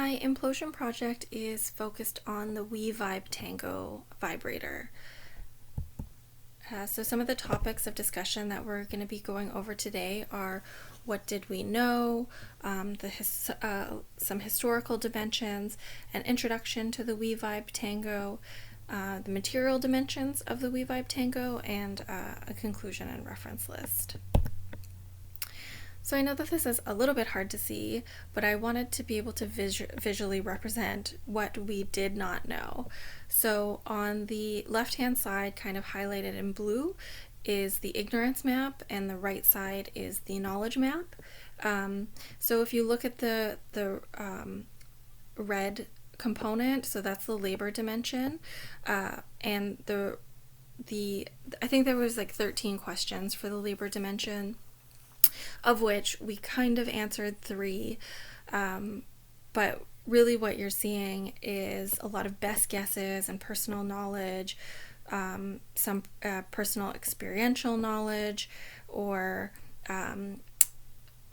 My implosion project is focused on the WeVibe Tango vibrator. So some of the topics of discussion that we're going to be going over today are what did we know, some historical dimensions, an introduction to the WeVibe Tango, the material dimensions of the WeVibe Tango, and a conclusion and reference list. So I know that this is a little bit hard to see, but I wanted to be able to visually represent what we did not know. So on the left-hand side, kind of highlighted in blue, is the ignorance map, and the right side is the knowledge map. So if you look at the red component, so that's the labor dimension, and I think there was like 13 questions for the labor dimension, of which we kind of answered 3, but really what you're seeing is a lot of best guesses and personal knowledge, some personal experiential knowledge, or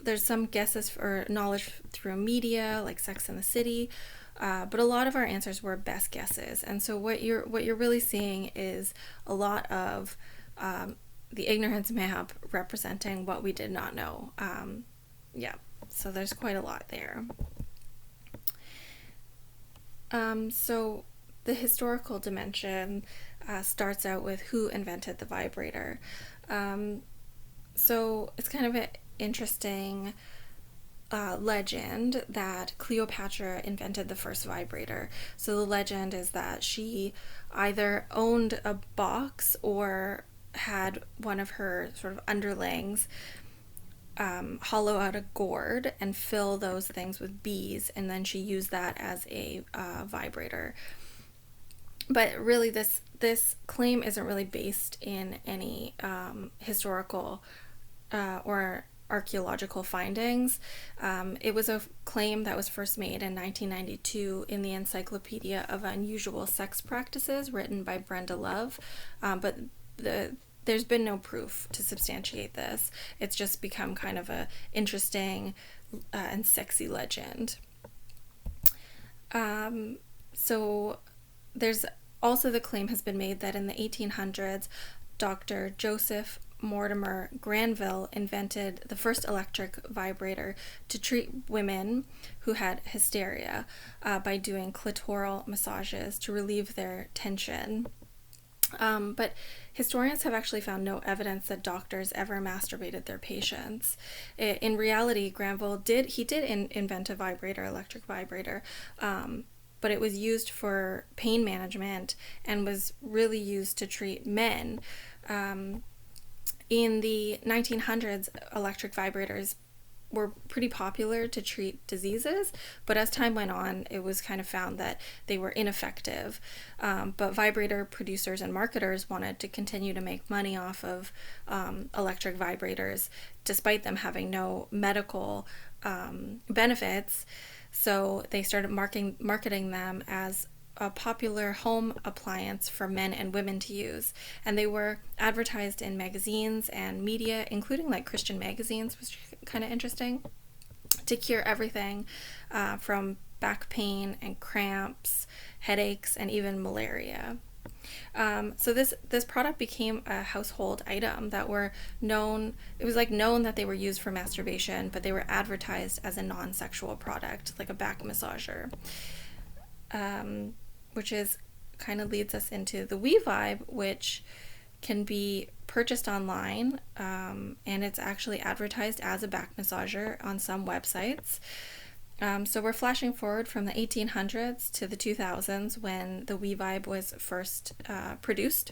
there's some guesses for knowledge through media like Sex and the City, but a lot of our answers were best guesses. And so what you're really seeing is a lot of the ignorance map representing what we did not know. So there's quite a lot there. So the historical dimension starts out with who invented the vibrator. So it's kind of an interesting legend that Cleopatra invented the first vibrator. So the legend is that she either owned a box or had one of her sort of underlings hollow out a gourd and fill those things with bees, and then she used that as a vibrator. But really this claim isn't really based in any historical or archaeological findings. It was a claim that was first made in 1992 in the Encyclopedia of Unusual Sex Practices, written by Brenda Love, but there's been no proof to substantiate this. It's just become kind of a interesting and sexy legend. So there's also the claim has been made that in the 1800s, Dr. Joseph Mortimer Granville invented the first electric vibrator to treat women who had hysteria by doing clitoral massages to relieve their tension. But historians have actually found no evidence that doctors ever masturbated their patients. In reality, Granville did invent a vibrator, electric vibrator, but it was used for pain management and was really used to treat men. In the 1900s, electric vibrators were pretty popular to treat diseases, but as time went on, it was kind of found that they were ineffective. But vibrator producers and marketers wanted to continue to make money off of electric vibrators, despite them having no medical benefits. So they started marketing them as a popular home appliance for men and women to use, and they were advertised in magazines and media, including like Christian magazines, which is kind of interesting, to cure everything from back pain and cramps, headaches, and even malaria. So this product became a household item that were known. It was like known that they were used for masturbation, but they were advertised as a non-sexual product, like a back massager. Which is kind of leads us into the WeVibe, which can be purchased online, and it's actually advertised as a back massager on some websites. So we're flashing forward from the 1800s to the 2000s when the WeVibe was first produced.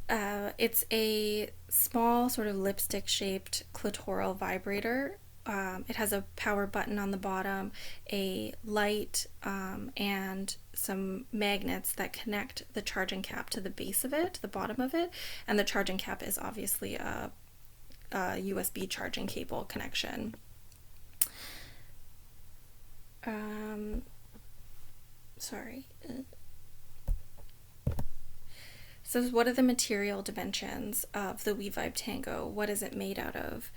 It's a small sort of lipstick-shaped clitoral vibrator. It has a power button on the bottom, a light, and some magnets that connect the charging cap to the base of it, the bottom of it, and the charging cap is obviously a USB charging cable connection. So what are the material dimensions of the WeVibe Tango? What is it made out of?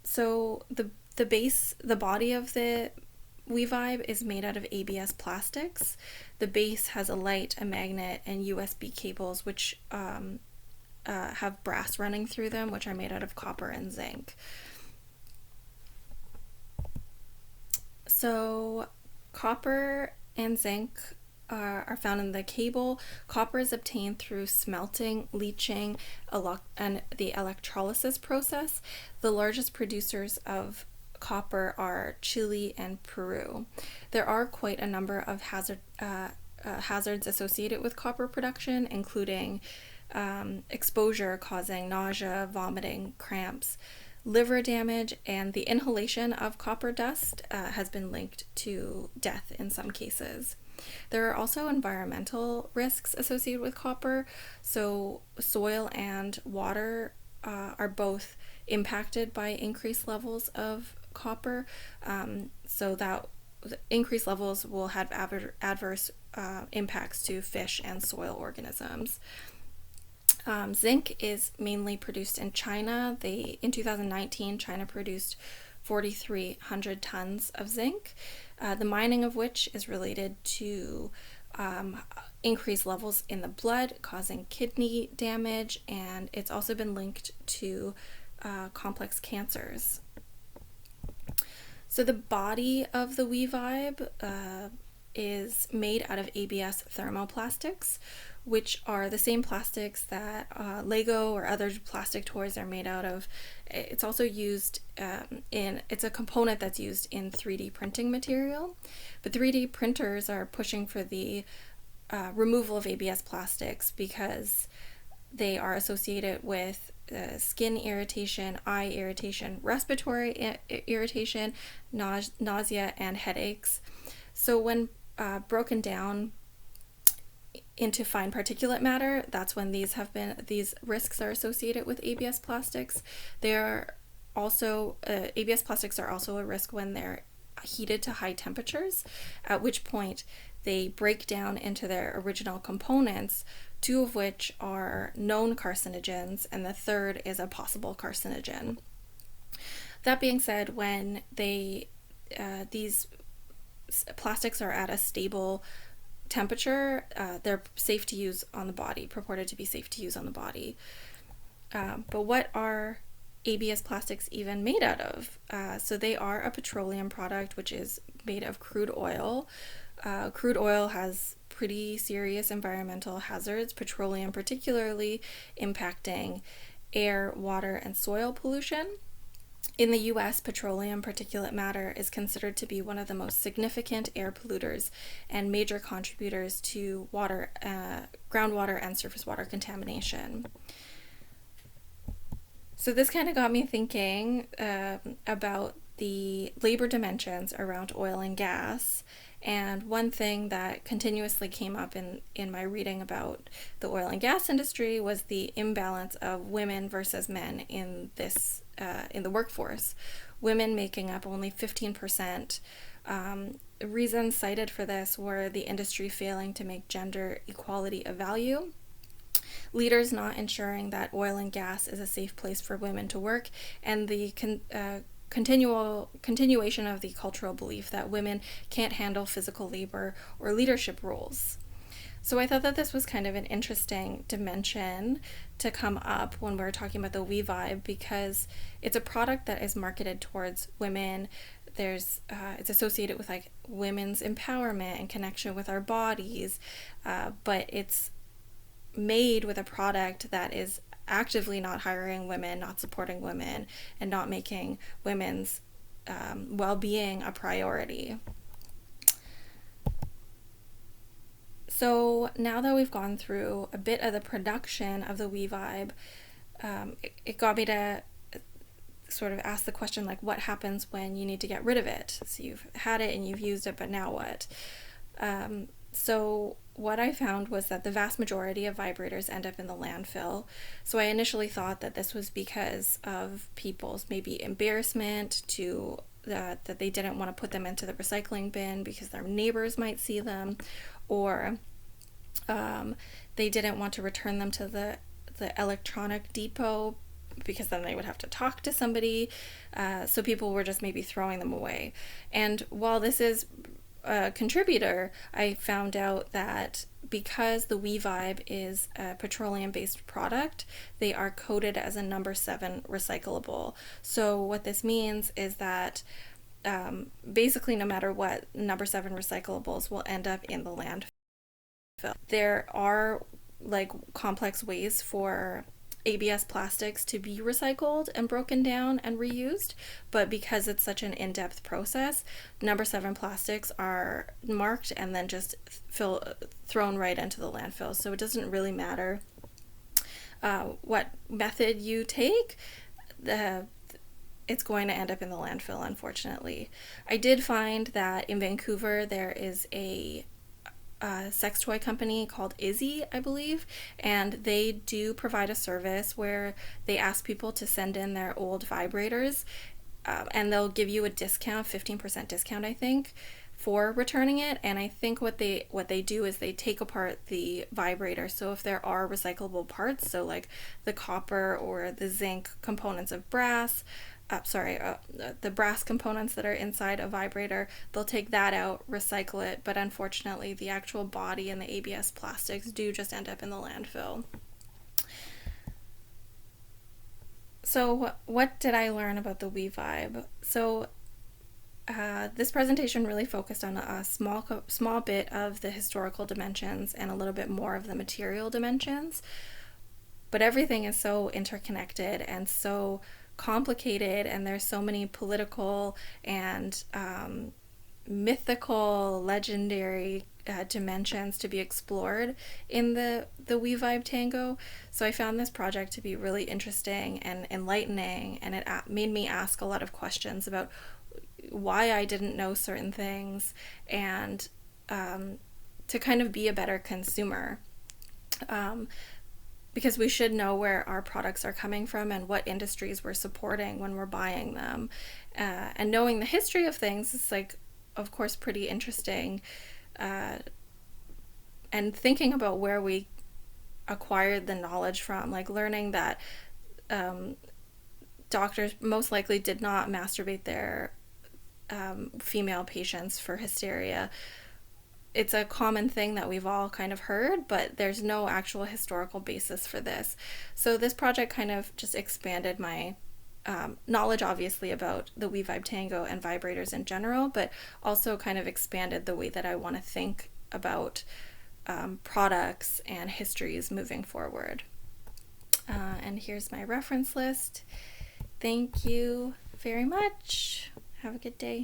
So the base, the body of the WeVibe is made out of ABS plastics. The base has a light, a magnet, and USB cables, which have brass running through them, which are made out of copper and zinc. So, copper and zinc are found in the cable. Copper is obtained through smelting, leaching, and the electrolysis process. The largest producers of copper are Chile and Peru. There are quite a number of hazards associated with copper production, including exposure causing nausea, vomiting, cramps, liver damage, and the inhalation of copper dust has been linked to death in some cases. There are also environmental risks associated with copper, so soil and water are both impacted by increased levels of copper, so that increased levels will have adverse impacts to fish and soil organisms. Zinc is mainly produced in China. In 2019, China produced 4,300 tons of zinc, the mining of which is related to increased levels in the blood, causing kidney damage, and it's also been linked to complex cancers. So the body of the WeVibe is made out of ABS thermoplastics, which are the same plastics that Lego or other plastic toys are made out of. It's also used it's a component that's used in 3D printing material. But 3D printers are pushing for the removal of ABS plastics because they are associated with skin irritation, eye irritation, respiratory irritation, nausea, and headaches. So when broken down into fine particulate matter, that's when these risks are associated with ABS plastics. They are also ABS plastics are also a risk when they're heated to high temperatures, at which point they break down into their original components, two of which are known carcinogens, and the third is a possible carcinogen. That being said, when these plastics are at a stable temperature, they're safe to use on the body, purported to be safe to use on the body. But what are ABS plastics even made out of? So they are a petroleum product, which is made of crude oil. Crude oil has pretty serious environmental hazards, petroleum particularly impacting air, water, and soil pollution. In the US, petroleum particulate matter is considered to be one of the most significant air polluters and major contributors to water, groundwater, and surface water contamination. So this kind of got me thinking about the labor dimensions around oil and gas. And one thing that continuously came up in my reading about the oil and gas industry was the imbalance of women versus men in the workforce. Women making up only 15%. Reasons cited for this were the industry failing to make gender equality a value, leaders not ensuring that oil and gas is a safe place for women to work, and the continuation of the cultural belief that women can't handle physical labor or leadership roles. So I thought that this was kind of an interesting dimension to come up when we're talking about the WeVibe, because it's a product that is marketed towards women. It's associated with like women's empowerment and connection with our bodies, but it's made with a product that is actively not hiring women, not supporting women, and not making women's well-being a priority. So now that we've gone through a bit of the production of the WeVibe, it got me to sort of ask the question, like, what happens when you need to get rid of it? So you've had it and you've used it, but now what? So what I found was that the vast majority of vibrators end up in the landfill. So I initially thought that this was because of people's maybe embarrassment that they didn't want to put them into the recycling bin because their neighbors might see them, or they didn't want to return them to the electronic depot because then they would have to talk to somebody. So people were just maybe throwing them away. And while this is a contributor, I found out that because the We-Vibe is a petroleum-based product, they are coded as a number 7 recyclable. So what this means is that basically no matter what, number 7 recyclables will end up in the landfill. There are like complex ways for ABS plastics to be recycled and broken down and reused, but because it's such an in-depth process, number 7 plastics are marked and then just thrown right into the landfill. So it doesn't really matter what method you take, it's going to end up in the landfill, unfortunately. I did find that in Vancouver there is a sex toy company called Izzy, I believe, and they do provide a service where they ask people to send in their old vibrators, and they'll give you a discount, 15% discount, I think, for returning it. And I think what they do is they take apart the vibrator. So if there are recyclable parts, so like the copper or the zinc components of brass, the brass components that are inside a vibrator, they'll take that out, recycle it, but unfortunately the actual body and the ABS plastics do just end up in the landfill. So what did I learn about the We-Vibe? So this presentation really focused on a small bit of the historical dimensions and a little bit more of the material dimensions, but everything is so interconnected and so complicated, and there's so many political and mythical, legendary dimensions to be explored in the We-Vibe Tango. So I found this project to be really interesting and enlightening, and it made me ask a lot of questions about why I didn't know certain things, and to kind of be a better consumer. Because we should know where our products are coming from and what industries we're supporting when we're buying them. And knowing the history of things is, like, of course, pretty interesting. And thinking about where we acquired the knowledge from, like learning that doctors most likely did not masturbate their female patients for hysteria. It's a common thing that we've all kind of heard, but there's no actual historical basis for this. So this project kind of just expanded my knowledge, obviously, about the We-Vibe Tango and vibrators in general, but also kind of expanded the way that I want to think about products and histories moving forward. And here's my reference list. Thank you very much. Have a good day.